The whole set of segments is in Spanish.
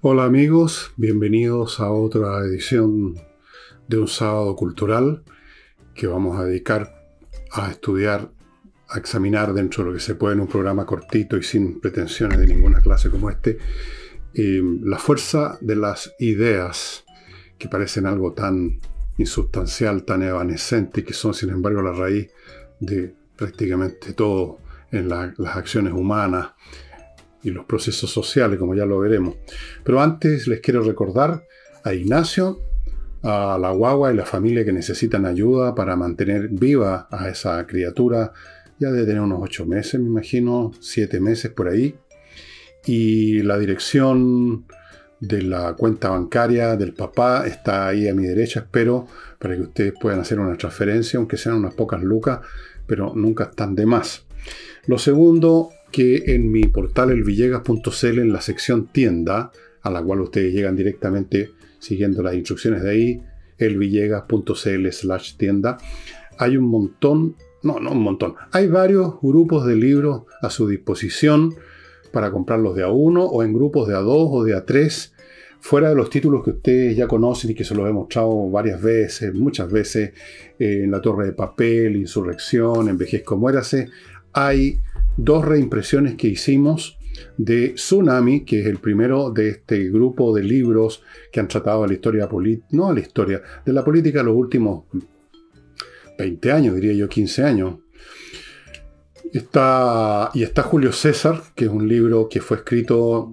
Hola amigos, bienvenidos a otra edición de un sábado cultural que vamos a dedicar a estudiar, a examinar dentro de lo que se puede en un programa cortito y sin pretensiones de ninguna clase como este, la fuerza de las ideas que parecen algo tan insustancial, tan evanescente y que son sin embargo la raíz de prácticamente todo en las acciones humanas y los procesos sociales, como ya lo veremos. Pero antes les quiero recordar a Ignacio, a la guagua y la familia que necesitan ayuda para mantener viva a esa criatura. Ya debe tener unos 8 meses, me imagino, 7 meses por ahí. Y la dirección de la cuenta bancaria del papá está ahí a mi derecha, espero, para que ustedes puedan hacer una transferencia, aunque sean unas pocas lucas, pero nunca están de más. Lo segundo, que en mi portal elvillegas.cl, en la sección tienda, a la cual ustedes llegan directamente siguiendo las instrucciones de ahí, elvillegas.cl/tienda, hay un montón, no un montón, hay varios grupos de libros a su disposición para comprarlos de a uno o en grupos de a dos o de a tres, fuera de los títulos que ustedes ya conocen y que se los he mostrado varias veces, muchas veces, en La Torre de Papel, Insurrección, Envejezco, Muérase. Hay 2 reimpresiones que hicimos de Tsunami, que es el primero de este grupo de libros que han tratado de la historia política, no la historia, de la política de los últimos 20 años, diría yo, 15 años. Está Julio César, que es un libro que fue escrito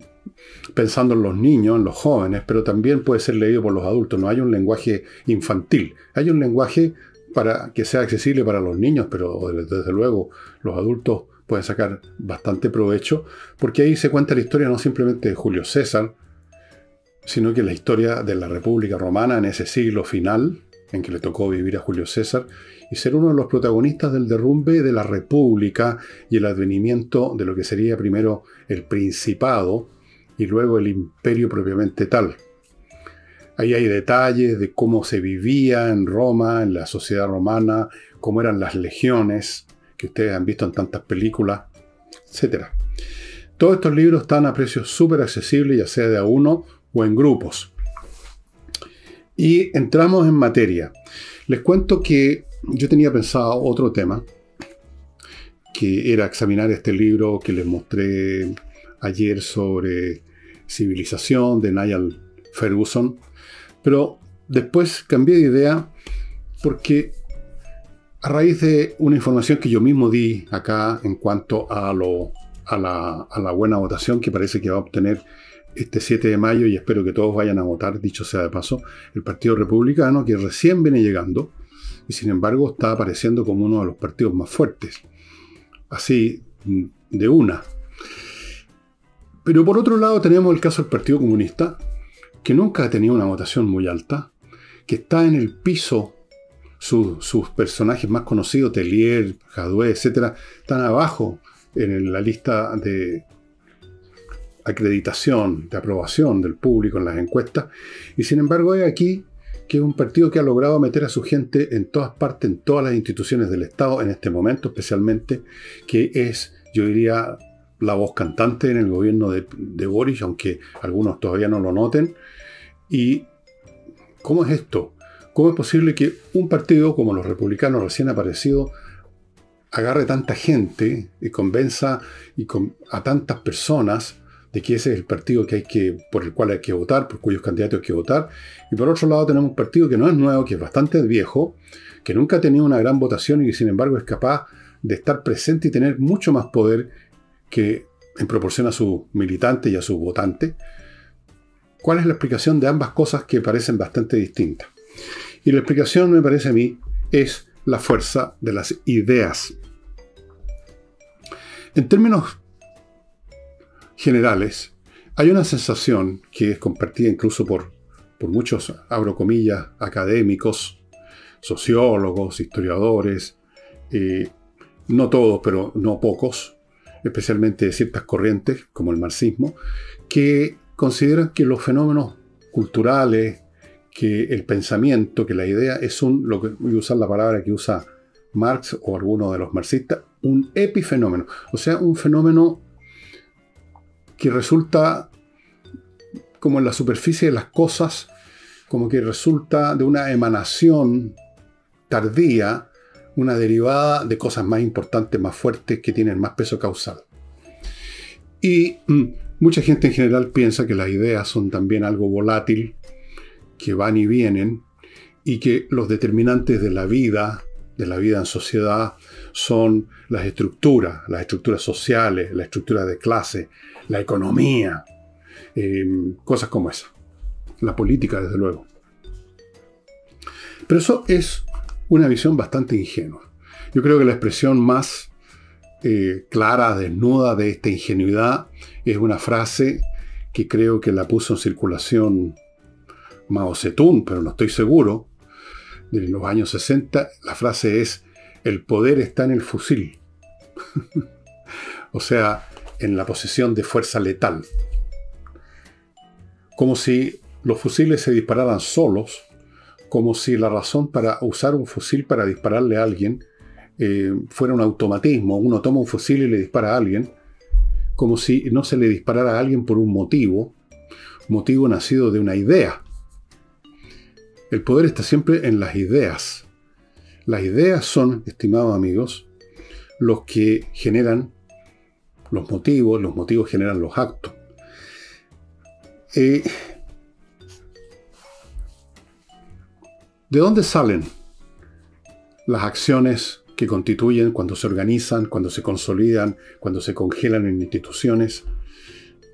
pensando en los niños, en los jóvenes, pero también puede ser leído por los adultos. No hay un lenguaje infantil, hay un lenguaje para que sea accesible para los niños, pero desde luego los adultos pueden sacar bastante provecho, porque ahí se cuenta la historia no simplemente de Julio César, sino que la historia de la República Romana en ese siglo final, en que le tocó vivir a Julio César, y ser uno de los protagonistas del derrumbe de la República y el advenimiento de lo que sería primero el Principado y luego el Imperio propiamente tal. Ahí hay detalles de cómo se vivía en Roma, en la sociedad romana, cómo eran las legiones, que ustedes han visto en tantas películas, etc. Todos estos libros están a precios súper accesibles, ya sea de a uno o en grupos. Y entramos en materia. Les cuento que yo tenía pensado otro tema, que era examinar este libro que les mostré ayer sobre civilización de Niall Ferguson, pero después cambié de idea porque a raíz de una información que yo mismo di acá en cuanto a la buena votación que parece que va a obtener este 7 de mayo, y espero que todos vayan a votar, dicho sea de paso, el Partido Republicano, que recién viene llegando y sin embargo está apareciendo como uno de los partidos más fuertes. Así, de una. Pero por otro lado tenemos el caso del Partido Comunista, que nunca ha tenido una votación muy alta, que está en el piso. Sus personajes más conocidos, Tellier, Jadot, etc., están abajo en la lista de acreditación, de aprobación del público en las encuestas. Y sin embargo hay aquí que es un partido que ha logrado meter a su gente en todas partes, en todas las instituciones del Estado, en este momento especialmente, que es, yo diría, la voz cantante en el gobierno de Boris, aunque algunos todavía no lo noten. ¿Y cómo es esto? ¿Cómo es posible que un partido como los republicanos recién aparecido agarre tanta gente y convenza a tantas personas de que ese es el partido por el cual hay que votar, por cuyos candidatos hay que votar? Y por otro lado tenemos un partido que no es nuevo, que es bastante viejo, que nunca ha tenido una gran votación y que sin embargo es capaz de estar presente y tener mucho más poder que en proporción a sus militantes y a sus votantes. ¿Cuál es la explicación de ambas cosas que parecen bastante distintas? Y la explicación, me parece a mí, es la fuerza de las ideas. En términos generales, hay una sensación que es compartida incluso por muchos, abro comillas, académicos, sociólogos, historiadores, no todos, pero no pocos, especialmente de ciertas corrientes, como el marxismo, que consideran que los fenómenos culturales, que el pensamiento, que la idea es lo que voy a usar la palabra que usa Marx o alguno de los marxistas, un epifenómeno, o sea, un fenómeno que resulta como en la superficie de las cosas, como que resulta de una emanación tardía, una derivada de cosas más importantes, más fuertes, que tienen más peso causal. Y mucha gente en general piensa que las ideas son también algo volátil, que van y vienen, y que los determinantes de la vida en sociedad, son las estructuras sociales, la estructura de clase, la economía, cosas como esa. La política, desde luego. Pero eso es una visión bastante ingenua. Yo creo que la expresión más clara, desnuda de esta ingenuidad es una frase que creo que la puso en circulación Mao Zedong, pero no estoy seguro, de los años 60. La frase es: el poder está en el fusil. O sea, en la posesión de fuerza letal. Como si los fusiles se dispararan solos, como si la razón para usar un fusil para dispararle a alguien fuera un automatismo. Uno toma un fusil y le dispara a alguien, como si no se le disparara a alguien por un motivo nacido de una idea. El poder está siempre en las ideas. Las ideas son, estimados amigos, los que generan los motivos generan los actos. ¿De dónde salen las acciones que constituyen, cuando se organizan, cuando se consolidan, cuando se congelan en instituciones,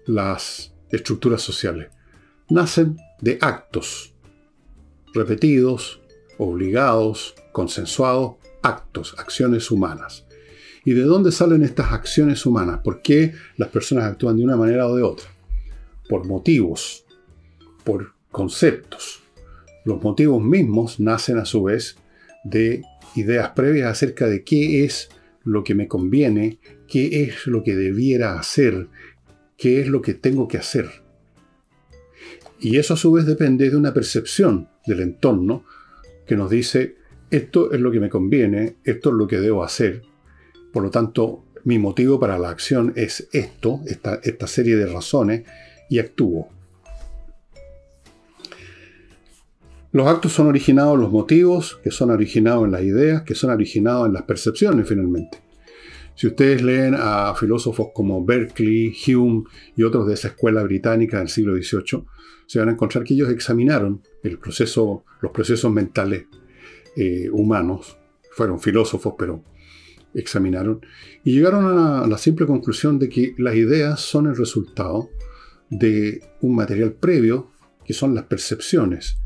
las estructuras sociales? Nacen de actos repetidos, obligados, consensuados, actos, acciones humanas. ¿Y de dónde salen estas acciones humanas? ¿Por qué las personas actúan de una manera o de otra? Por motivos, por conceptos. Los motivos mismos nacen a su vez de ideas previas acerca de qué es lo que me conviene, qué es lo que debiera hacer, qué es lo que tengo que hacer. Y eso a su vez depende de una percepción del entorno que nos dice: esto es lo que me conviene, esto es lo que debo hacer. Por lo tanto, mi motivo para la acción es esto, esta serie de razones, y actúo. Los actos son originados en los motivos, que son originados en las ideas, que son originados en las percepciones, finalmente. Si ustedes leen a filósofos como Berkeley, Hume y otros de esa escuela británica del siglo XVIII, se van a encontrar que ellos examinaron los procesos mentales humanos. Fueron filósofos, pero examinaron y llegaron a la simple conclusión de que las ideas son el resultado de un material previo, que son las percepciones.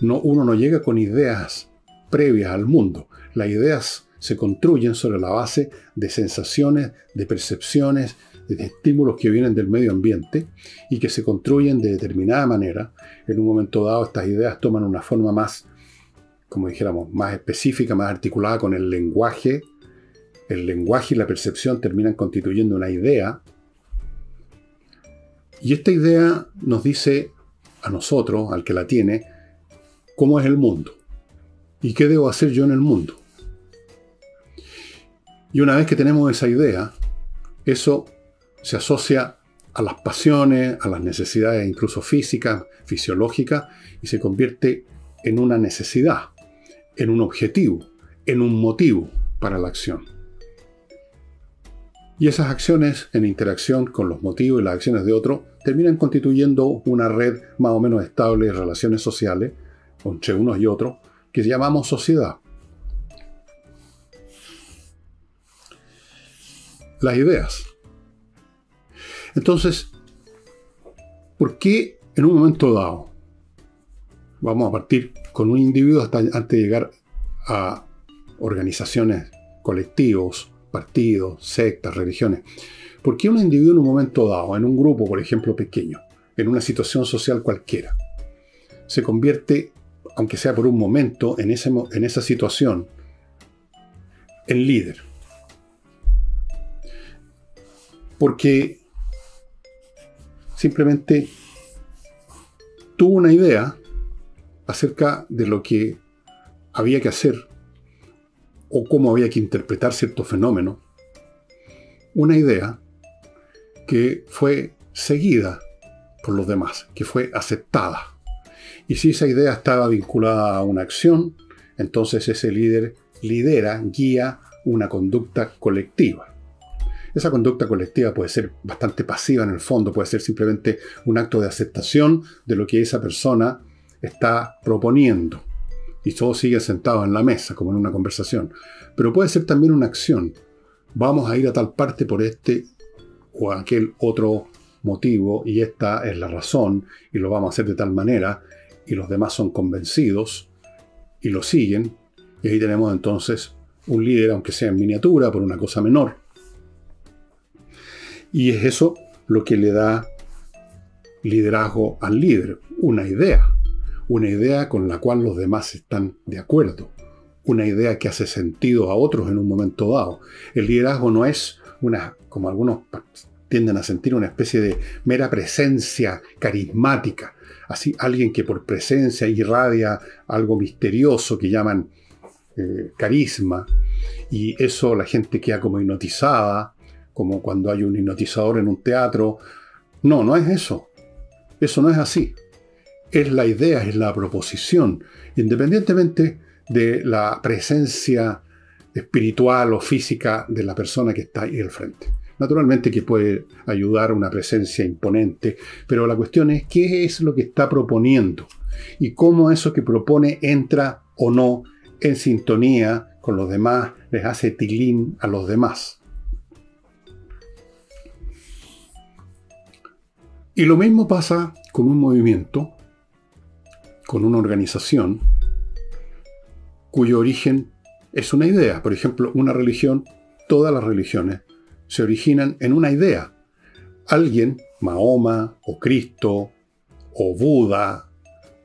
Uno no llega con ideas previas al mundo. Las ideas se construyen sobre la base de sensaciones, de percepciones, de estímulos que vienen del medio ambiente y que se construyen de determinada manera. En un momento dado, estas ideas toman una forma más, como dijéramos, más específica, más articulada con el lenguaje. El lenguaje y la percepción terminan constituyendo una idea. Y esta idea nos dice a nosotros, al que la tiene, cómo es el mundo y qué debo hacer yo en el mundo. Y una vez que tenemos esa idea, eso se asocia a las pasiones, a las necesidades incluso físicas, fisiológicas, y se convierte en una necesidad, en un objetivo, en un motivo para la acción. Y esas acciones, en interacción con los motivos y las acciones de otro, terminan constituyendo una red más o menos estable de relaciones sociales entre unos y otros, que llamamos sociedad. Las ideas. Entonces, ¿por qué en un momento dado, vamos a partir con un individuo hasta antes de llegar a organizaciones, colectivos, partidos, sectas, religiones? ¿Por qué un individuo en un momento dado, en un grupo, por ejemplo, pequeño, en una situación social cualquiera, se convierte, aunque sea por un momento, en esa situación, en líder? Porque simplemente tuvo una idea acerca de lo que había que hacer o cómo había que interpretar cierto fenómeno. Una idea que fue seguida por los demás, que fue aceptada. Y si esa idea estaba vinculada a una acción, entonces ese líder lidera, guía una conducta colectiva. Esa conducta colectiva puede ser bastante pasiva en el fondo, puede ser simplemente un acto de aceptación de lo que esa persona está proponiendo. Y todos siguen sentados en la mesa, como en una conversación. Pero puede ser también una acción. Vamos a ir a tal parte por este o aquel otro motivo, y esta es la razón, y lo vamos a hacer de tal manera, y los demás son convencidos y lo siguen, y ahí tenemos entonces un líder, aunque sea en miniatura, por una cosa menor. Y es eso lo que le da liderazgo al líder, una idea con la cual los demás están de acuerdo, una idea que hace sentido a otros en un momento dado. El liderazgo no es como algunos tienden a sentir, una especie de mera presencia carismática, así alguien que por presencia irradia algo misterioso que llaman carisma, y eso la gente queda como hipnotizada, como cuando hay un hipnotizador en un teatro. No, no es eso. Eso no es así. Es la idea, es la proposición, independientemente de la presencia espiritual o física de la persona que está ahí al frente. Naturalmente que puede ayudar una presencia imponente, pero la cuestión es qué es lo que está proponiendo y cómo eso que propone entra o no en sintonía con los demás, les hace tilín a los demás. Y lo mismo pasa con un movimiento, con una organización, cuyo origen es una idea. Por ejemplo, una religión, todas las religiones se originan en una idea. Alguien, Mahoma, o Cristo, o Buda,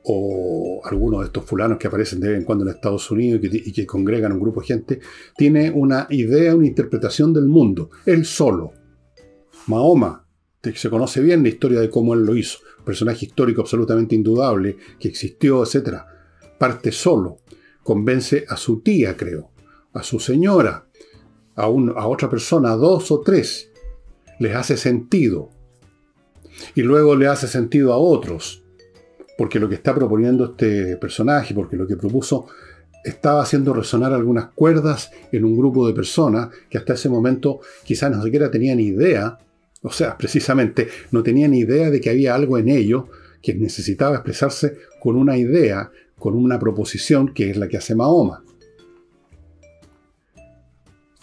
o algunos de estos fulanos que aparecen de vez en cuando en Estados Unidos y que congregan un grupo de gente, tiene una idea, una interpretación del mundo. Él solo. Mahoma, se conoce bien la historia de cómo él lo hizo. Un personaje histórico absolutamente indudable, que existió, etc. Parte solo. Convence a su tía, creo, a su señora, a otra persona, a 2 o 3. Les hace sentido. Y luego le hace sentido a otros. Porque lo que está proponiendo este personaje, porque lo que propuso, estaba haciendo resonar algunas cuerdas en un grupo de personas que hasta ese momento quizás no siquiera tenían idea. O sea, precisamente, no tenían idea de que había algo en ellos que necesitaba expresarse con una idea, con una proposición que es la que hace Mahoma.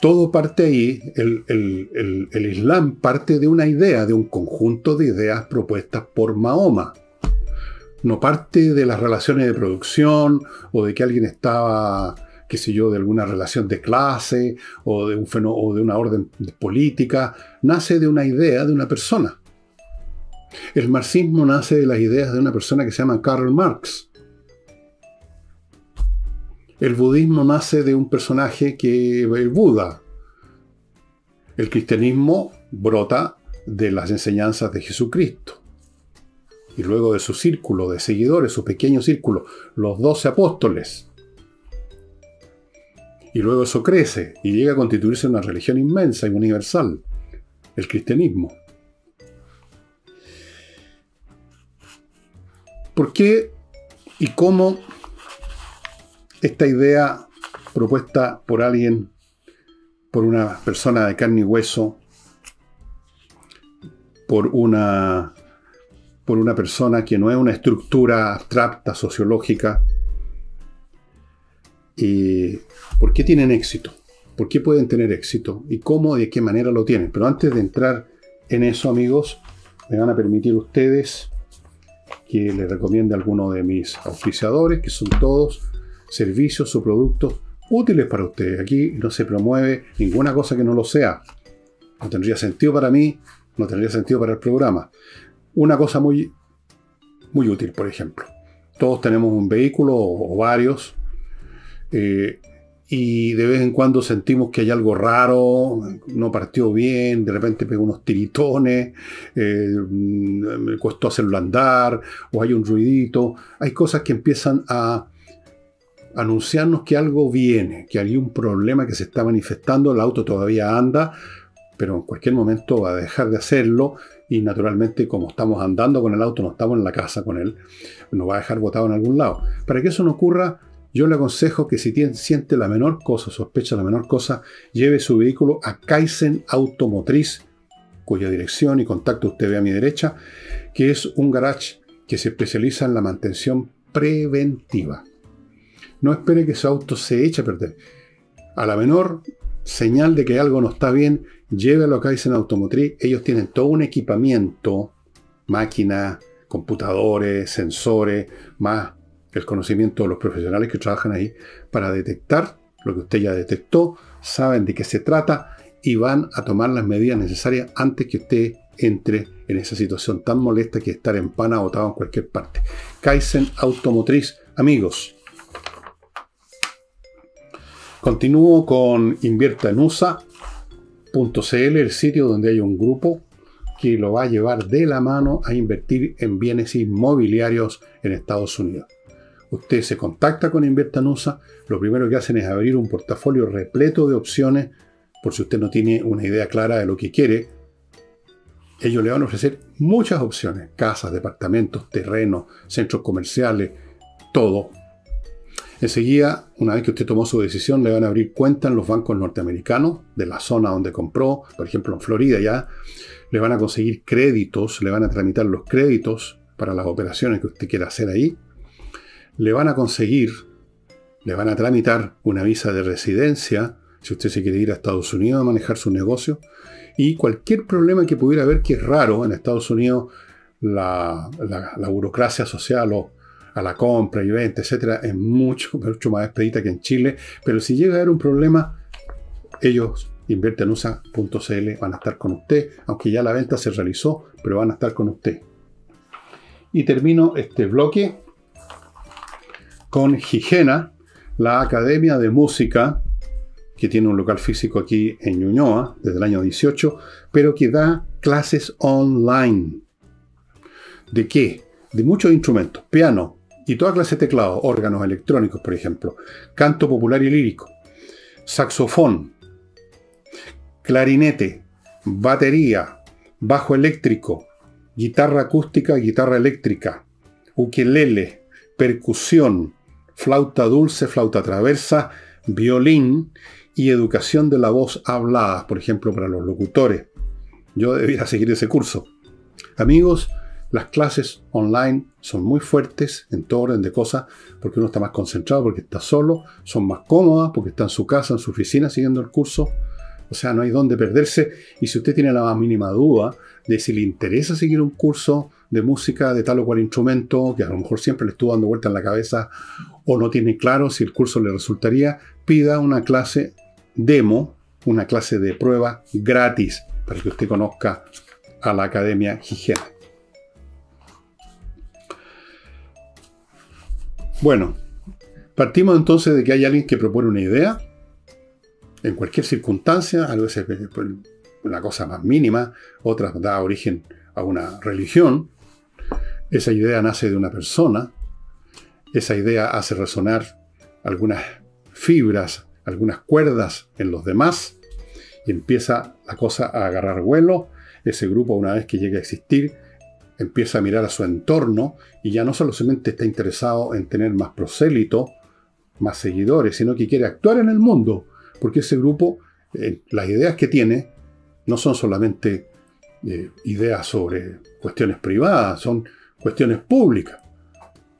Todo parte ahí, el Islam parte de una idea, de un conjunto de ideas propuestas por Mahoma. No parte de las relaciones de producción o de que alguien estaba, qué sé yo, de alguna relación de clase o de una orden política. Nace de una idea de una persona. El marxismo nace de las ideas de una persona que se llama Karl Marx. El budismo nace de un personaje que es Buda. El cristianismo brota de las enseñanzas de Jesucristo. Y luego de su círculo de seguidores, su pequeño círculo, los 12 apóstoles. Y luego eso crece y llega a constituirse una religión inmensa y universal, el cristianismo. ¿Por qué y cómo esta idea propuesta por alguien, por una persona de carne y hueso, por una persona que no es una estructura abstracta, sociológica, ¿por qué tienen éxito? ¿Por qué pueden tener éxito? ¿Y cómo y de qué manera lo tienen? Pero antes de entrar en eso, amigos, me van a permitir ustedes que les recomiende a alguno de mis auspiciadores, que son todos servicios o productos útiles para ustedes. Aquí no se promueve ninguna cosa que no lo sea. No tendría sentido para mí, no tendría sentido para el programa. Una cosa muy, muy útil, por ejemplo. Todos tenemos un vehículo o varios, y de vez en cuando sentimos que hay algo raro, no partió bien, de repente pegó unos tiritones, me costó hacerlo andar, o hay un ruidito. Hay cosas que empiezan a anunciarnos que algo viene, que hay un problema que se está manifestando. El auto todavía anda, pero en cualquier momento va a dejar de hacerlo y naturalmente como estamos andando con el auto, no estamos en la casa con él, nos va a dejar botado en algún lado. Para que eso no ocurra, yo le aconsejo que si siente la menor cosa, sospecha la menor cosa, lleve su vehículo a Kaizen Automotriz, cuya dirección y contacto usted ve a mi derecha, que es un garage que se especializa en la mantención preventiva. No espere que su auto se eche a perder. A la menor señal de que algo no está bien, llévelo a Kaizen Automotriz. Ellos tienen todo un equipamiento, máquinas, computadores, sensores, más el conocimiento de los profesionales que trabajan ahí para detectar lo que usted ya detectó, saben de qué se trata y van a tomar las medidas necesarias antes que usted entre en esa situación tan molesta que es estar en pana botado en cualquier parte. Kaizen Automotriz, amigos. Continúo con inviertaenusa.cl, el sitio donde hay un grupo que lo va a llevar de la mano a invertir en bienes inmobiliarios en Estados Unidos. Usted se contacta con Inviertanusa, lo primero que hacen es abrir un portafolio repleto de opciones, por si usted no tiene una idea clara de lo que quiere. Ellos le van a ofrecer muchas opciones, casas, departamentos, terrenos, centros comerciales, todo. Enseguida, una vez que usted tomó su decisión, le van a abrir cuenta en los bancos norteamericanos de la zona donde compró, por ejemplo en Florida ya, le van a conseguir créditos, le van a tramitar los créditos para las operaciones que usted quiera hacer ahí. Le van a tramitar una visa de residencia, si usted se quiere ir a Estados Unidos a manejar su negocio, y cualquier problema que pudiera haber, que es raro en Estados Unidos, la burocracia asociada a la compra y venta, etcétera, es mucho más expedita que en Chile, pero si llega a haber un problema, ellos, inviertaenusa.cl, van a estar con usted, aunque ya la venta se realizó, pero van a estar con usted. Y termino este bloque con Higiena, la Academia de Música, que tiene un local físico aquí en Ñuñoa desde el año 18, pero que da clases online. ¿De qué? De muchos instrumentos, piano y toda clase de teclados, órganos electrónicos, por ejemplo, canto popular y lírico, saxofón, clarinete, batería, bajo eléctrico, guitarra acústica, guitarra eléctrica, ukelele, percusión, flauta dulce, flauta traversa, violín y educación de la voz hablada, por ejemplo, para los locutores. Yo debería seguir ese curso. Amigos, las clases online son muy fuertes en todo orden de cosas, porque uno está más concentrado, porque está solo, son más cómodas, porque está en su casa, en su oficina, siguiendo el curso. O sea, no hay dónde perderse. Y si usted tiene la más mínima duda de si le interesa seguir un curso de música de tal o cual instrumento, que a lo mejor siempre le estuvo dando vuelta en la cabeza, o no tiene claro si el curso le resultaría, pida una clase demo, una clase de prueba gratis, para que usted conozca a la Academia Higiena. Bueno, partimos entonces de que hay alguien que propone una idea, en cualquier circunstancia, a veces una cosa más mínima, otras da origen a una religión. Esa idea nace de una persona, esa idea hace resonar algunas fibras, algunas cuerdas en los demás, y empieza la cosa a agarrar vuelo. Ese grupo, una vez que llegue a existir, empieza a mirar a su entorno y ya no solamente está interesado en tener más prosélitos, más seguidores, sino que quiere actuar en el mundo, porque ese grupo, las ideas que tiene, no son solamente ideas sobre cuestiones privadas, son cuestiones públicas.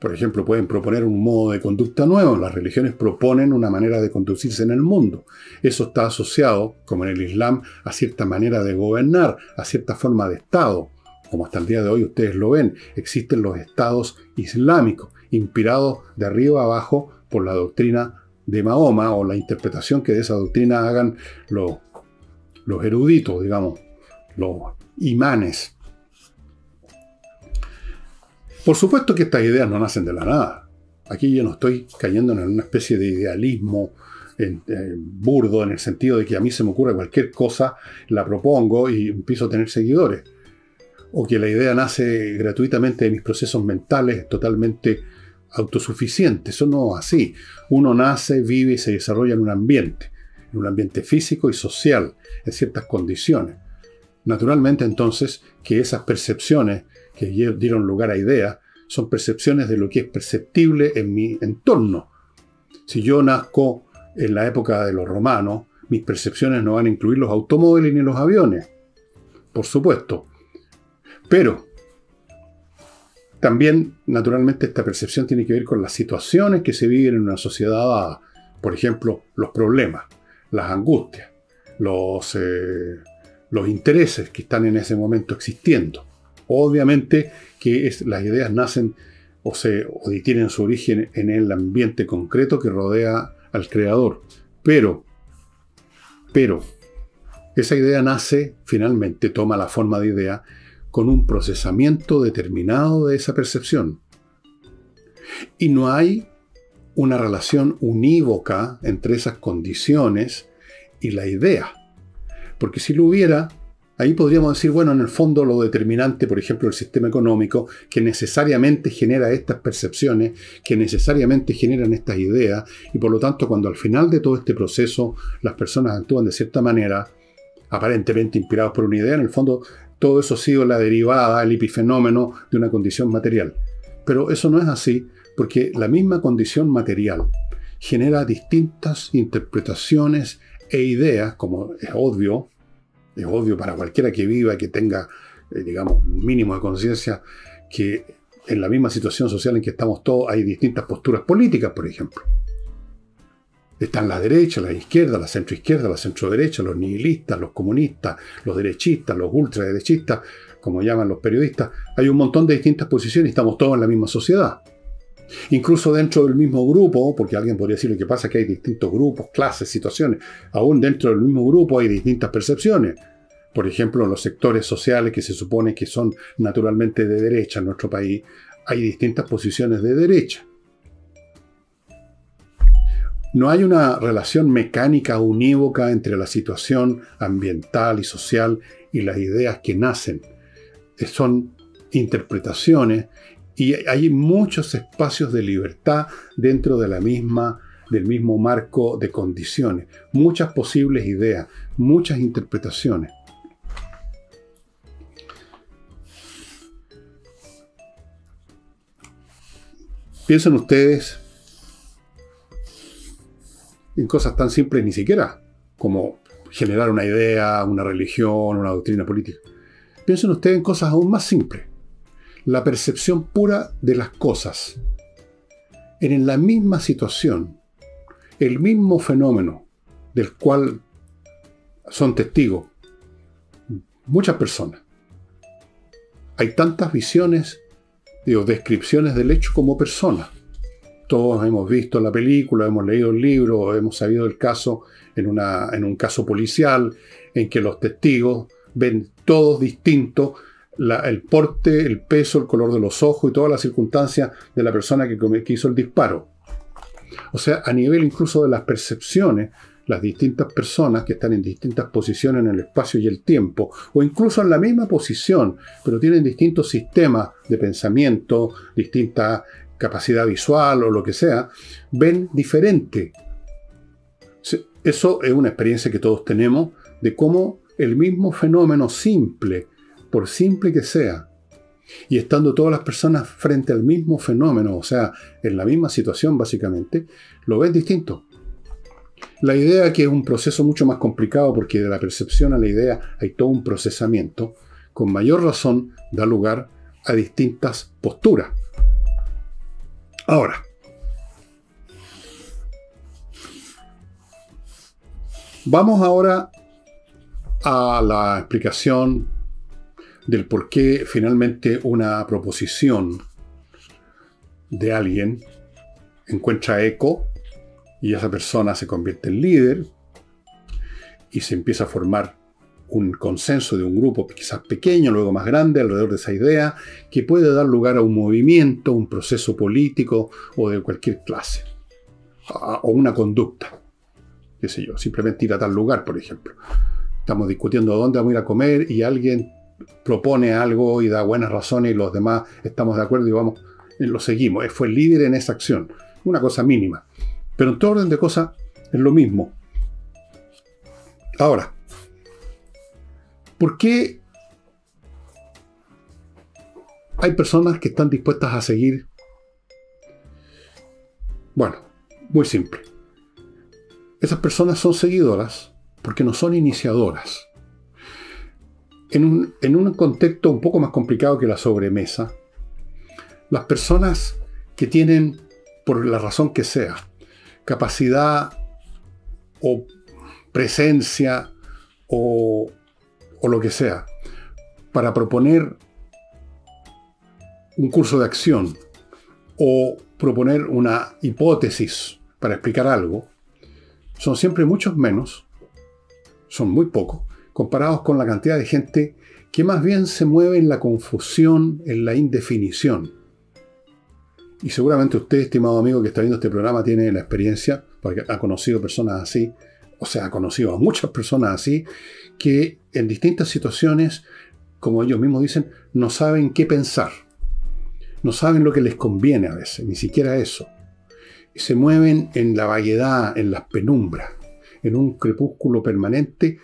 Por ejemplo, pueden proponer un modo de conducta nuevo. Las religiones proponen una manera de conducirse en el mundo. Eso está asociado, como en el Islam, a cierta manera de gobernar, a cierta forma de Estado. Como hasta el día de hoy ustedes lo ven, existen los estados islámicos, inspirados de arriba a abajo por la doctrina de Mahoma, o la interpretación que de esa doctrina hagan los eruditos, digamos, los imanes. Por supuesto que estas ideas no nacen de la nada. Aquí yo no estoy cayendo en una especie de idealismo burdo, en el sentido de que a mí se me ocurre cualquier cosa, la propongo y empiezo a tener seguidores. O que la idea nace gratuitamente de mis procesos mentales totalmente autosuficientes. Eso no es así. Uno nace, vive y se desarrolla en un ambiente físico y social, en ciertas condiciones. Naturalmente, entonces, que esas percepciones que dieron lugar a ideas son percepciones de lo que es perceptible en mi entorno. Si yo nazco en la época de los romanos, mis percepciones no van a incluir los automóviles ni los aviones, por supuesto. Pero también, naturalmente, esta percepción tiene que ver con las situaciones que se viven en una sociedad dada. Por ejemplo, los problemas, las angustias, los intereses que están en ese momento existiendo. Obviamente que las ideas nacen o tienen su origen en el ambiente concreto que rodea al creador. Pero, esa idea nace, finalmente, toma la forma de idea con un procesamiento determinado de esa percepción. Y no hay una relación unívoca entre esas condiciones y la idea. Porque si lo hubiera, ahí podríamos decir, bueno, en el fondo lo determinante, por ejemplo, el sistema económico, que necesariamente genera estas percepciones, que necesariamente generan estas ideas, y por lo tanto, cuando al final de todo este proceso las personas actúan de cierta manera, aparentemente inspirados por una idea, en el fondo todo eso ha sido la derivada, el epifenómeno de una condición material. Pero eso no es así, porque la misma condición material genera distintas interpretaciones e ideas, como es obvio para cualquiera que viva, que tenga, digamos, un mínimo de conciencia, que en la misma situación social en que estamos todos hay distintas posturas políticas, por ejemplo. Están la derecha, la izquierda, la centroderecha, los nihilistas, los comunistas, los derechistas, los ultraderechistas, como llaman los periodistas. Hay un montón de distintas posiciones y estamos todos en la misma sociedad. Incluso dentro del mismo grupo, porque alguien podría decir lo que pasa es que hay distintos grupos, clases, situaciones. Aún dentro del mismo grupo hay distintas percepciones. Por ejemplo, en los sectores sociales que se supone que son naturalmente de derecha en nuestro país, hay distintas posiciones de derecha. No hay una relación mecánica unívoca entre la situación ambiental y social y las ideas que nacen. Son interpretaciones y hay muchos espacios de libertad dentro de del mismo marco de condiciones. Muchas posibles ideas, muchas interpretaciones. Piensen ustedes en cosas tan simples ni siquiera como generar una idea, una religión, una doctrina política. Piensen ustedes en cosas aún más simples. La percepción pura de las cosas. En la misma situación, el mismo fenómeno del cual son testigos muchas personas. Hay tantas visiones, descripciones del hecho como persona. Todos hemos visto la película, hemos leído el libro, hemos sabido el caso en un caso policial en que los testigos ven todos distintos, el porte, el peso, el color de los ojos y todas las circunstancias de la persona que hizo el disparo. O sea, a nivel incluso de las percepciones, las distintas personas que están en distintas posiciones en el espacio y el tiempo, o incluso en la misma posición, pero tienen distintos sistemas de pensamiento, distinta capacidad visual o lo que sea, ven diferente. Eso es una experiencia que todos tenemos de cómo el mismo fenómeno simple, por simple que sea, y estando todas las personas frente al mismo fenómeno, o sea, en la misma situación básicamente, lo ven distinto. La idea, que es un proceso mucho más complicado porque de la percepción a la idea hay todo un procesamiento, con mayor razón da lugar a distintas posturas. Ahora, vamos ahora a la explicación del por qué finalmente una proposición de alguien encuentra eco y esa persona se convierte en líder y se empieza a formar un consenso de un grupo quizás pequeño, luego más grande, alrededor de esa idea, que puede dar lugar a un movimiento, un proceso político o de cualquier clase, o una conducta, qué sé yo, simplemente ir a tal lugar, por ejemplo. Estamos discutiendo dónde vamos a ir a comer y alguien propone algo y da buenas razones y los demás estamos de acuerdo y vamos, lo seguimos. Fue el líder en esa acción, una cosa mínima. Pero en todo orden de cosas es lo mismo. Ahora, ¿Por qué hay personas que están dispuestas a seguir? Bueno, muy simple. Esas personas son seguidoras porque no son iniciadoras. En un contexto un poco más complicado que la sobremesa, las personas que tienen, por la razón que sea, capacidad o presencia o lo que sea, para proponer un curso de acción o proponer una hipótesis para explicar algo, son siempre muchos menos, son muy pocos, comparados con la cantidad de gente que más bien se mueve en la confusión, en la indefinición. Y seguramente usted, estimado amigo que está viendo este programa, tiene la experiencia, porque ha conocido personas así, o sea, ha conocido a muchas personas así, que en distintas situaciones, como ellos mismos dicen, no saben qué pensar. No saben lo que les conviene a veces, ni siquiera eso. Se mueven en la vaguedad, en las penumbras, en un crepúsculo permanente,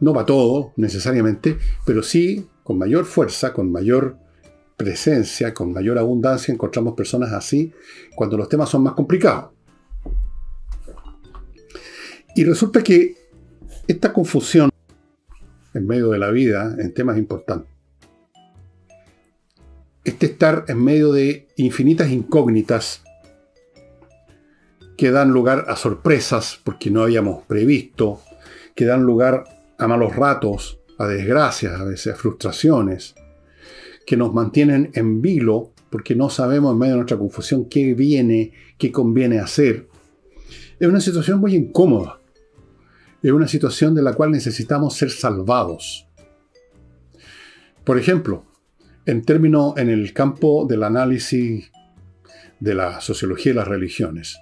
no para todo necesariamente, pero sí con mayor fuerza, con mayor presencia, con mayor abundancia, encontramos personas así cuando los temas son más complicados. Y resulta que esta confusión en medio de la vida, en temas importantes, este estar en medio de infinitas incógnitas que dan lugar a sorpresas porque no habíamos previsto, que dan lugar a malos ratos, a desgracias, a veces a frustraciones, que nos mantienen en vilo porque no sabemos en medio de nuestra confusión qué viene, qué conviene hacer. Es una situación muy incómoda. Es una situación de la cual necesitamos ser salvados. Por ejemplo, en el campo del análisis de la sociología y las religiones,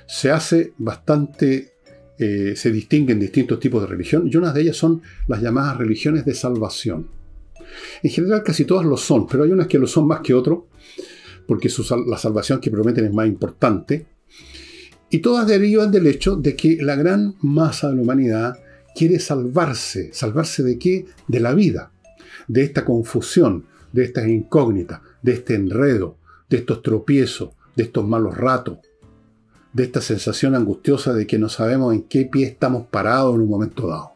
se hace bastante, se distinguen distintos tipos de religión, y unas de ellas son las llamadas religiones de salvación. En general casi todas lo son, pero hay unas que lo son más que otras, porque la salvación que prometen es más importante, y todas derivan del hecho de que la gran masa de la humanidad quiere salvarse. ¿Salvarse de qué? De la vida, de esta confusión, de estas incógnitas, de este enredo, de estos tropiezos, de estos malos ratos, de esta sensación angustiosa de que no sabemos en qué pie estamos parados en un momento dado.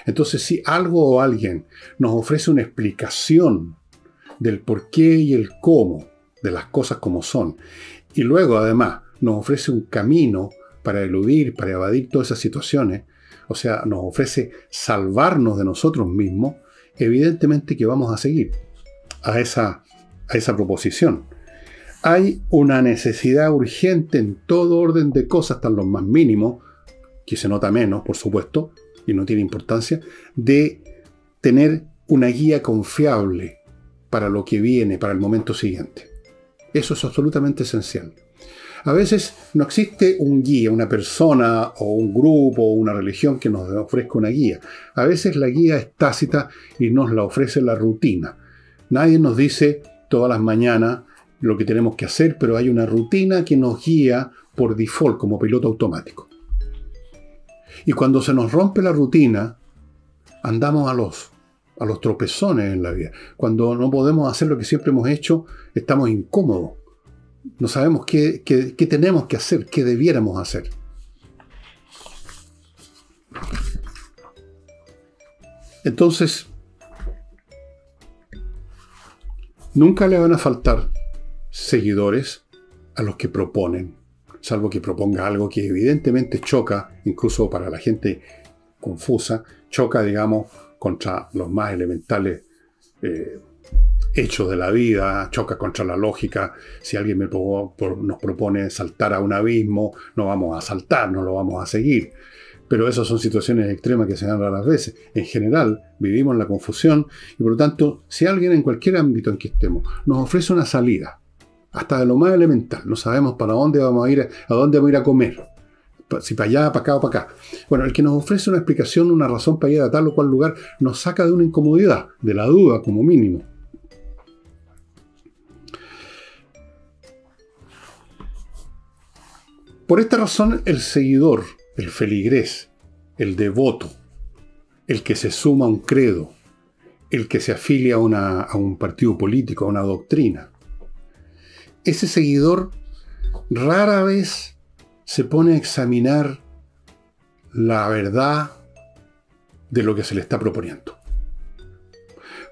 Entonces, si algo o alguien nos ofrece una explicación del por qué y el cómo de las cosas como son, y luego además nos ofrece un camino para eludir, para evadir todas esas situaciones, o sea, nos ofrece salvarnos de nosotros mismos, evidentemente que vamos a seguir a esa proposición. Hay una necesidad urgente en todo orden de cosas, hasta en los más mínimos, que se nota menos, por supuesto, y no tiene importancia, de tener una guía confiable para lo que viene, para el momento siguiente. Eso es absolutamente esencial. A veces no existe un guía, una persona o un grupo o una religión que nos ofrezca una guía. A veces la guía es tácita y nos la ofrece la rutina. Nadie nos dice todas las mañanas lo que tenemos que hacer, pero hay una rutina que nos guía por default como piloto automático. Y cuando se nos rompe la rutina, andamos a los tropezones en la vida. Cuando no podemos hacer lo que siempre hemos hecho, estamos incómodos. No sabemos qué tenemos que hacer, qué debiéramos hacer. Entonces, nunca le van a faltar seguidores a los que proponen, salvo que proponga algo que evidentemente choca, incluso para la gente confusa, choca, digamos, contra los más elementales hechos de la vida, choca contra la lógica. Si alguien nos propone saltar a un abismo, no vamos a saltar, no lo vamos a seguir. Pero esas son situaciones extremas que se dan raras veces. En general, vivimos en la confusión y por lo tanto, si alguien en cualquier ámbito en que estemos nos ofrece una salida, hasta de lo más elemental, no sabemos para dónde vamos a ir, a dónde vamos a ir a comer, si para allá, para acá o para acá. Bueno, el que nos ofrece una explicación, una razón para ir a tal o cual lugar, nos saca de una incomodidad, de la duda como mínimo. Por esta razón, el seguidor, el feligrés, el devoto, el que se suma a un credo, el que se afilia a un partido político, a una doctrina. Ese seguidor rara vez se pone a examinar la verdad de lo que se le está proponiendo.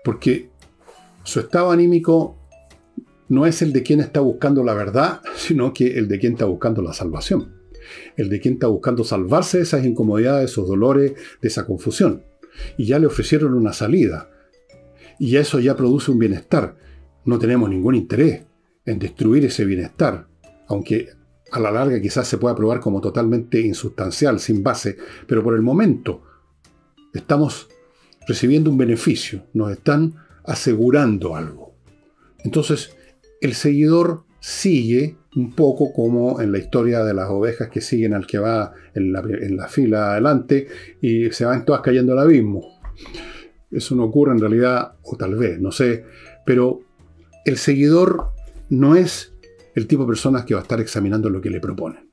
Porque su estado anímico no es el de quien está buscando la verdad, sino que el de quien está buscando la salvación. El de quien está buscando salvarse de esas incomodidades, de esos dolores, de esa confusión. Y ya le ofrecieron una salida. Y eso ya produce un bienestar. No tenemos ningún interés en destruir ese bienestar, aunque a la larga quizás se pueda probar como totalmente insustancial, sin base, pero por el momento estamos recibiendo un beneficio, nos están asegurando algo. Entonces, el seguidor sigue un poco como en la historia de las ovejas que siguen al que va en la fila adelante y se van todas cayendo al abismo. Eso no ocurre en realidad, o tal vez, no sé, pero el seguidor no es el tipo de personas que va a estar examinando lo que le proponen.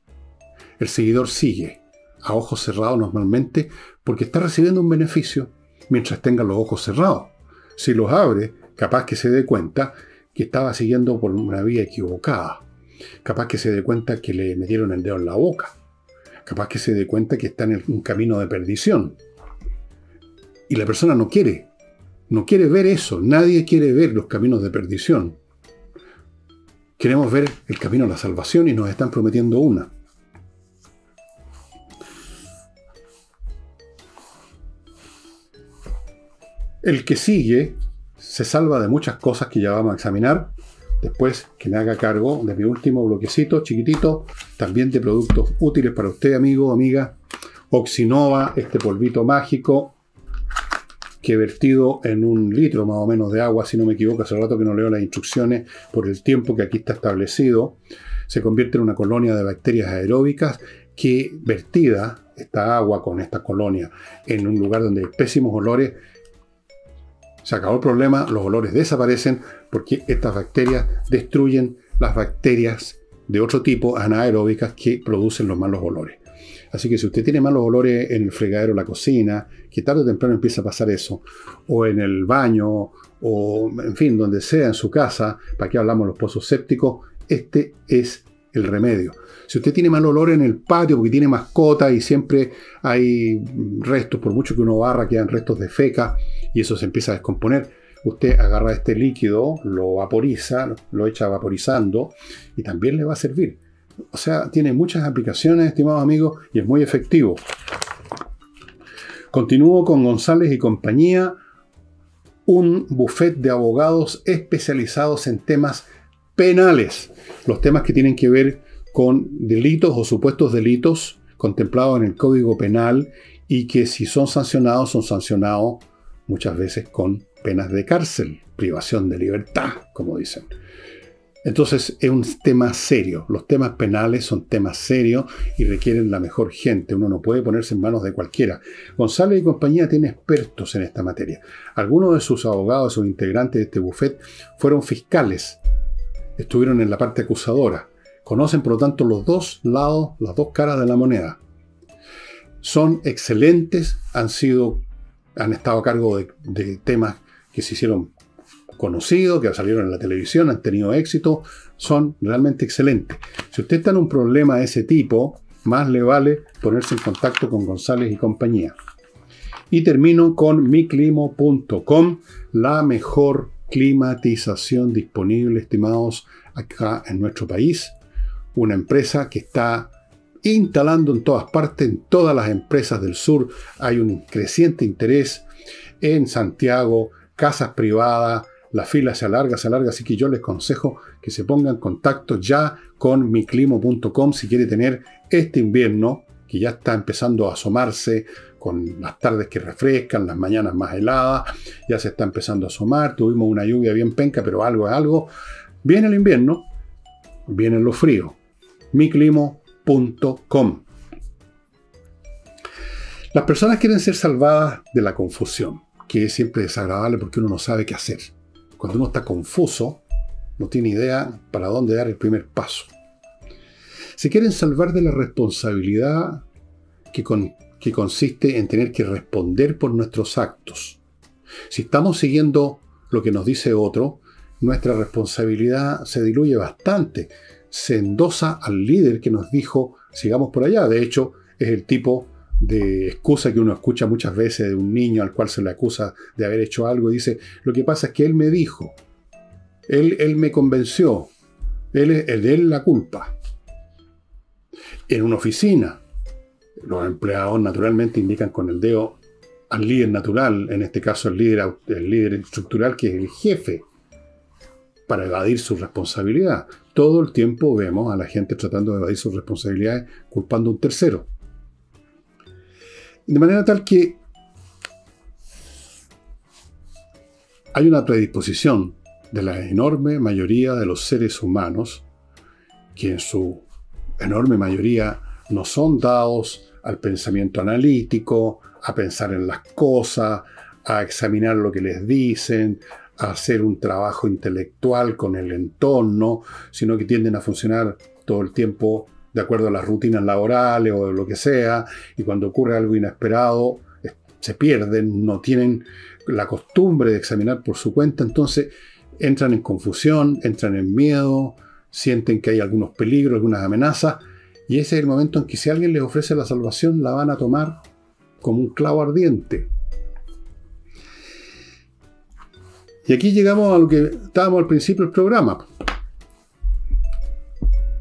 El seguidor sigue a ojos cerrados normalmente porque está recibiendo un beneficio mientras tenga los ojos cerrados. Si los abre, capaz que se dé cuenta que estaba siguiendo por una vía equivocada. Capaz que se dé cuenta que le metieron el dedo en la boca. Capaz que se dé cuenta que está en un camino de perdición. Y la persona no quiere ver eso. Nadie quiere ver los caminos de perdición. Queremos ver el camino a la salvación y nos están prometiendo una. El que sigue se salva de muchas cosas que ya vamos a examinar. Después que me haga cargo de mi último bloquecito chiquitito, también de productos útiles para usted, amigo, amiga. Oxinova, este polvito mágico, que vertido en 1 litro más o menos de agua, si no me equivoco, hace rato que no leo las instrucciones por el tiempo que aquí está establecido, se convierte en una colonia de bacterias aeróbicas que, vertida esta agua con esta colonia en un lugar donde hay pésimos olores, se acabó el problema, los olores desaparecen porque estas bacterias destruyen las bacterias de otro tipo anaeróbicas que producen los malos olores. Así que si usted tiene malos olores en el fregadero, la cocina, que tarde o temprano empieza a pasar eso, o en el baño, o en fin, donde sea, en su casa, ¿para qué hablamos de los pozos sépticos? Este es el remedio. Si usted tiene mal olor en el patio porque tiene mascota y siempre hay restos, por mucho que uno barra, quedan restos de feca y eso se empieza a descomponer, usted agarra este líquido, lo vaporiza, lo echa vaporizando y también le va a servir. O sea, tiene muchas aplicaciones, estimados amigos, y es muy efectivo. Continúo con González y compañía, un buffet de abogados especializados en temas penales. Los temas que tienen que ver con delitos o supuestos delitos contemplados en el Código Penal y que si son sancionados muchas veces con penas de cárcel, privación de libertad, como dicen. Entonces es un tema serio. Los temas penales son temas serios y requieren la mejor gente. Uno no puede ponerse en manos de cualquiera. González y compañía tiene expertos en esta materia. Algunos de sus abogados o integrantes de este buffet fueron fiscales. Estuvieron en la parte acusadora. Conocen, por lo tanto, los dos lados, las dos caras de la moneda. Son excelentes, han estado a cargo de temas que se hicieron conocidos, que salieron en la televisión, han tenido éxito, son realmente excelentes. Si usted está en un problema de ese tipo, más le vale ponerse en contacto con González y compañía. Y termino con miclimo.com, la mejor climatización disponible, estimados, acá en nuestro país. Una empresa que está instalando en todas partes, en todas las empresas del sur. Hay un creciente interés en Santiago, casas privadas, la fila se alarga, así que yo les aconsejo que se pongan en contacto ya con miclimo.com si quiere tener este invierno, que ya está empezando a asomarse con las tardes que refrescan, las mañanas más heladas, ya se está empezando a asomar, tuvimos una lluvia bien penca, pero algo es algo. Viene el invierno, vienen los fríos. miclimo.com. Las personas quieren ser salvadas de la confusión, que es siempre desagradable porque uno no sabe qué hacer. Cuando uno está confuso, no tiene idea para dónde dar el primer paso. Se quieren salvar de la responsabilidad que que consiste en tener que responder por nuestros actos. Si estamos siguiendo lo que nos dice otro, nuestra responsabilidad se diluye bastante. Se endosa al líder que nos dijo, sigamos por allá. De hecho, es el tipo de excusa que uno escucha muchas veces de un niño al cual se le acusa de haber hecho algo y dice, lo que pasa es que él me dijo, él me convenció, él la culpa. En una oficina, los empleados naturalmente indican con el dedo al líder natural, en este caso el líder estructural, que es el jefe, para evadir su responsabilidad. Todo el tiempo vemos a la gente tratando de evadir sus responsabilidades culpando a un tercero. De manera tal que hay una predisposición de la enorme mayoría de los seres humanos, que en su enorme mayoría no son dados al pensamiento analítico, a pensar en las cosas, a examinar lo que les dicen, a hacer un trabajo intelectual con el entorno, sino que tienden a funcionar todo el tiempo de acuerdo a las rutinas laborales o lo que sea, y cuando ocurre algo inesperado se pierden, no tienen la costumbre de examinar por su cuenta, entonces entran en confusión, entran en miedo, sienten que hay algunos peligros, algunas amenazas, y ese es el momento en que si alguien les ofrece la salvación, la van a tomar como un clavo ardiente. Y aquí llegamos a lo que estábamos al principio del programa.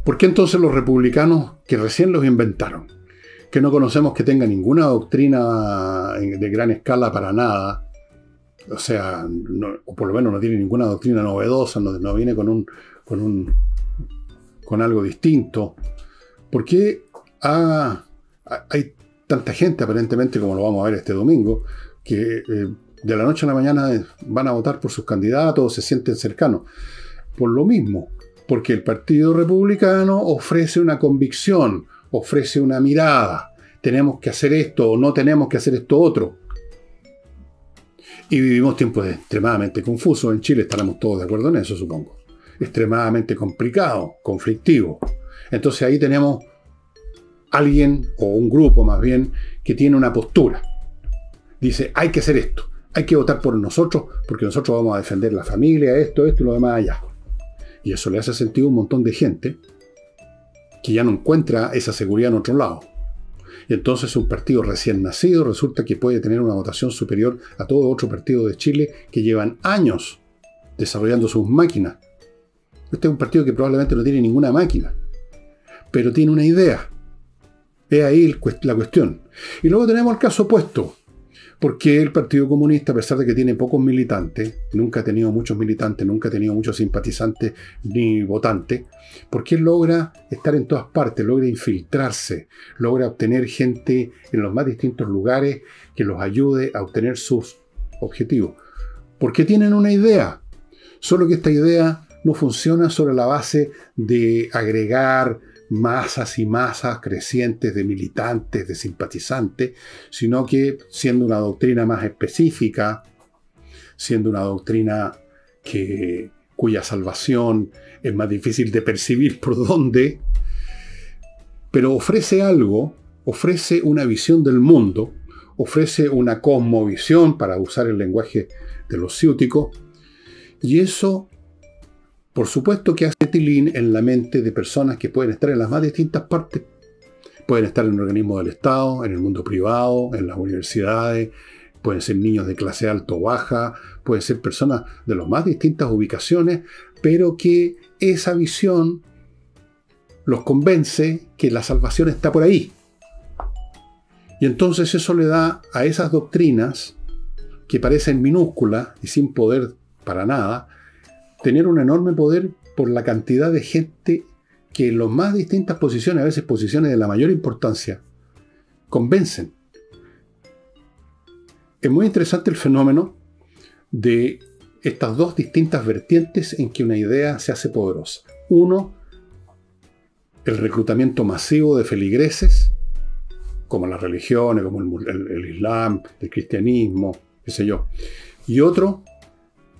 ¿Por qué entonces los republicanos, que recién los inventaron, que no conocemos que tengan ninguna doctrina de gran escala para nada, o sea, o por lo menos no tiene ninguna doctrina novedosa, no viene con algo distinto, ¿por qué hay tanta gente, aparentemente, como lo vamos a ver este domingo, que de la noche a la mañana van a votar por sus candidatos o se sienten cercanos? Por lo mismo, porque el Partido Republicano ofrece una convicción, ofrece una mirada. Tenemos que hacer esto o no tenemos que hacer esto otro. Y vivimos tiempos extremadamente confusos. En Chile estaremos todos de acuerdo en eso, supongo. Extremadamente complicado, conflictivo. Entonces ahí tenemos alguien, o un grupo más bien, que tiene una postura. Dice, hay que hacer esto. Hay que votar por nosotros, porque nosotros vamos a defender la familia, esto y lo demás allá. Y eso le hace sentido a un montón de gente que ya no encuentra esa seguridad en otro lado. Y entonces un partido recién nacido resulta que puede tener una votación superior a todo otro partido de Chile que llevan años desarrollando sus máquinas. Este es un partido que probablemente no tiene ninguna máquina, pero tiene una idea. Es ahí la cuestión. Y luego tenemos el caso opuesto. Porque el Partido Comunista, a pesar de que tiene pocos militantes, nunca ha tenido muchos militantes, nunca ha tenido muchos simpatizantes ni votantes, porque logra estar en todas partes, logra infiltrarse, logra obtener gente en los más distintos lugares que los ayude a obtener sus objetivos. Porque tienen una idea, solo que esta idea no funciona sobre la base de agregar masas y masas crecientes de militantes, de simpatizantes, sino que siendo una doctrina más específica, siendo una doctrina cuya salvación es más difícil de percibir por dónde, pero ofrece algo, ofrece una visión del mundo, ofrece una cosmovisión, para usar el lenguaje de los ciúticos, y eso por supuesto que hace tilín en la mente de personas que pueden estar en las más distintas partes. Pueden estar en organismos del Estado, en el mundo privado, en las universidades, pueden ser niños de clase alta o baja, pueden ser personas de las más distintas ubicaciones, pero que esa visión los convence que la salvación está por ahí. Y entonces eso le da a esas doctrinas, que parecen minúsculas y sin poder para nada, tener un enorme poder por la cantidad de gente que en las más distintas posiciones, a veces posiciones de la mayor importancia, convencen. Es muy interesante el fenómeno de estas dos distintas vertientes en que una idea se hace poderosa. Uno, el reclutamiento masivo de feligreses, como las religiones, como el Islam, el cristianismo, qué sé yo. Y otro,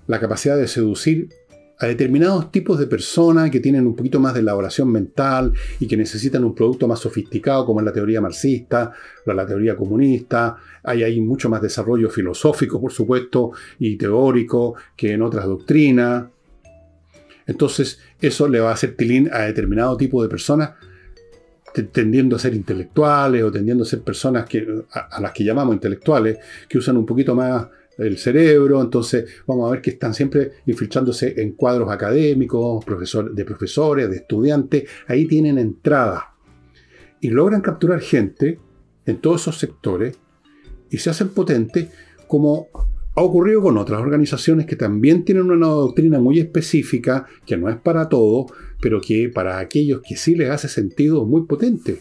la capacidad de seducir a determinados tipos de personas que tienen un poquito más de elaboración mental y que necesitan un producto más sofisticado, como es la teoría marxista, la teoría comunista. Hay mucho más desarrollo filosófico, por supuesto, y teórico que en otras doctrinas. Entonces, eso le va a hacer tilín a determinado tipo de personas, tendiendo a ser intelectuales o tendiendo a ser personas a las que llamamos intelectuales, que usan un poquito más el cerebro. Entonces vamos a ver que están siempre infiltrándose en cuadros académicos, de profesores, de estudiantes. Ahí tienen entrada. Y logran capturar gente en todos esos sectores y se hacen potentes, como ha ocurrido con otras organizaciones que también tienen una doctrina muy específica, que no es para todo, pero que para aquellos que sí les hace sentido es muy potente.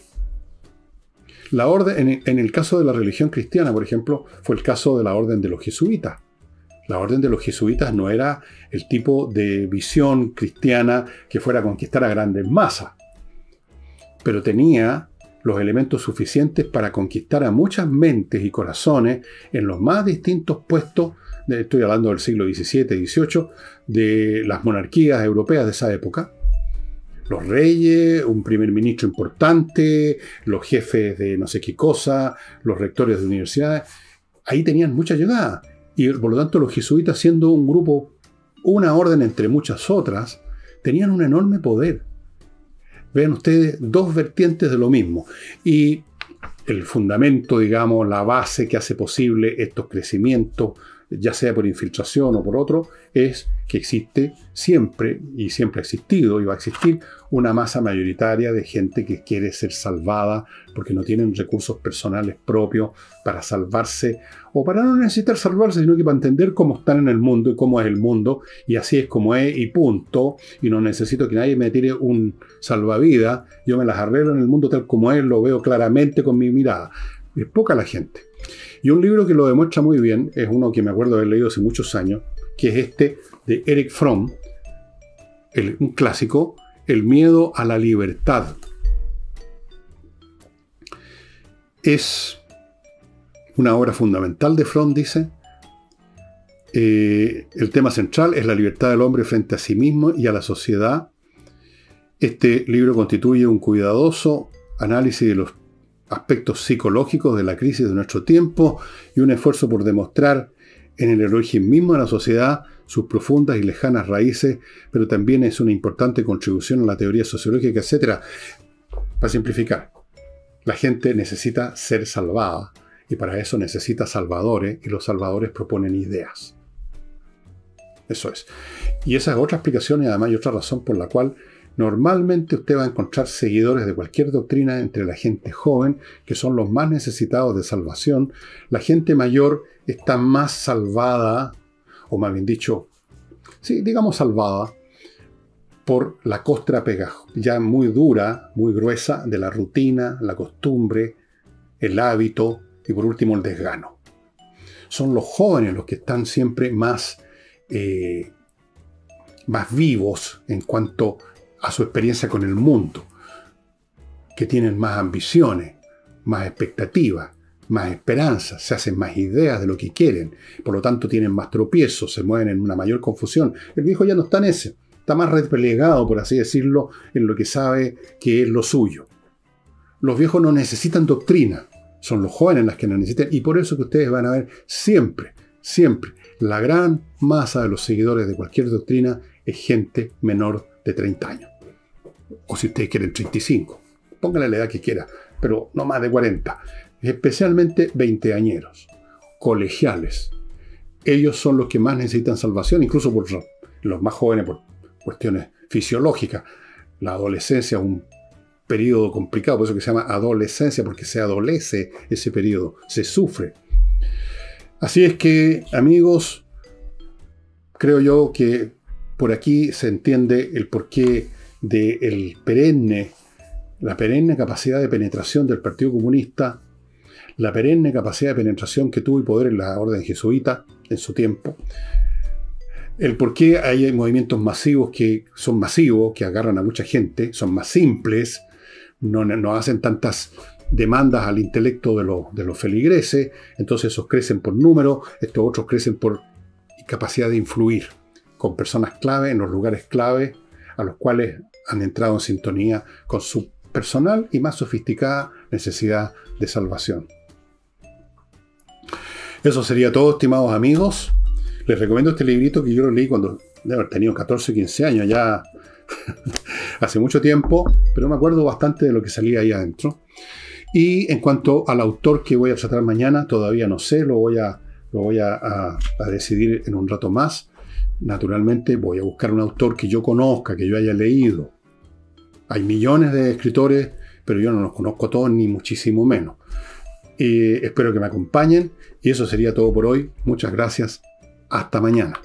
La orden, en el caso de la religión cristiana, por ejemplo, fue el caso de la orden de los jesuitas. La orden de los jesuitas no era el tipo de visión cristiana que fuera a conquistar a grandes masas, pero tenía los elementos suficientes para conquistar a muchas mentes y corazones en los más distintos puestos, estoy hablando del siglo XVII, XVIII, de las monarquías europeas de esa época. Los reyes, un primer ministro importante, los jefes de no sé qué cosa, los rectores de universidades, ahí tenían mucha llegada. Y por lo tanto los jesuitas, siendo un grupo, una orden entre muchas otras, tenían un enorme poder. Vean ustedes, dos vertientes de lo mismo. Y el fundamento, digamos, la base que hace posible estos crecimientos, ya sea por infiltración o por otro, es que existe siempre, y siempre ha existido y va a existir, una masa mayoritaria de gente que quiere ser salvada porque no tienen recursos personales propios para salvarse, o para no necesitar salvarse, sino que para entender cómo están en el mundo y cómo es el mundo, y así es como es, y punto, y no necesito que nadie me tire un salvavidas, yo me las arreglo en el mundo tal como es, lo veo claramente con mi mirada. Es poca la gente. Y un libro que lo demuestra muy bien, es uno que me acuerdo de haber leído hace muchos años, que es este de Erich Fromm, un clásico, El miedo a la libertad. Es una obra fundamental de Fromm, dice. El tema central es la libertad del hombre frente a sí mismo y a la sociedad. Este libro constituye un cuidadoso análisis de los aspectos psicológicos de la crisis de nuestro tiempo y un esfuerzo por demostrar en el origen mismo de la sociedad sus profundas y lejanas raíces, pero también es una importante contribución a la teoría sociológica, etc. Para simplificar, la gente necesita ser salvada y para eso necesita salvadores, y los salvadores proponen ideas. Eso es. Y esa es otra explicación y además hay otra razón por la cual normalmente usted va a encontrar seguidores de cualquier doctrina entre la gente joven, que son los más necesitados de salvación. La gente mayor está más salvada, o más bien dicho, sí, digamos salvada, por la costra ya muy dura, muy gruesa, de la rutina, la costumbre, el hábito y por último el desgano. Son los jóvenes los que están siempre más vivos en cuanto a su experiencia con el mundo, que tienen más ambiciones, más expectativas, más esperanzas, se hacen más ideas de lo que quieren, por lo tanto tienen más tropiezos, se mueven en una mayor confusión. El viejo ya no está en ese, está más replegado, por así decirlo, en lo que sabe que es lo suyo. Los viejos no necesitan doctrina, son los jóvenes las que la necesitan, y por eso que ustedes van a ver siempre, siempre, la gran masa de los seguidores de cualquier doctrina es gente menor de 30 años. O si ustedes quieren 35. Pónganle la edad que quiera, pero no más de 40. Especialmente veinteañeros, colegiales. Ellos son los que más necesitan salvación, incluso por los más jóvenes por cuestiones fisiológicas. La adolescencia es un periodo complicado, por eso que se llama adolescencia, porque se adolece ese periodo, se sufre. Así es que, amigos, creo yo que por aquí se entiende el porqué de la perenne capacidad de penetración del Partido Comunista, la perenne capacidad de penetración que tuvo y poder en la orden jesuita en su tiempo, el por qué hay movimientos masivos que son masivos, que agarran a mucha gente, son más simples, no hacen tantas demandas al intelecto de los feligreses, entonces esos crecen por número, estos otros crecen por capacidad de influir. con personas clave, en los lugares clave, a los cuales han entrado en sintonía con su personal y más sofisticada necesidad de salvación. Eso sería todo, estimados amigos. Les recomiendo este librito que yo lo leí cuando debe haber tenido 14 o 15 años, ya hace mucho tiempo, pero me acuerdo bastante de lo que salía ahí adentro. Y en cuanto al autor que voy a tratar mañana, todavía no sé, lo voy a decidir en un rato más. Naturalmente voy a buscar un autor que yo conozca, que yo haya leído. Hay millones de escritores, pero yo no los conozco todos, ni muchísimo menos. Espero que me acompañen y eso sería todo por hoy. Muchas gracias. Hasta mañana.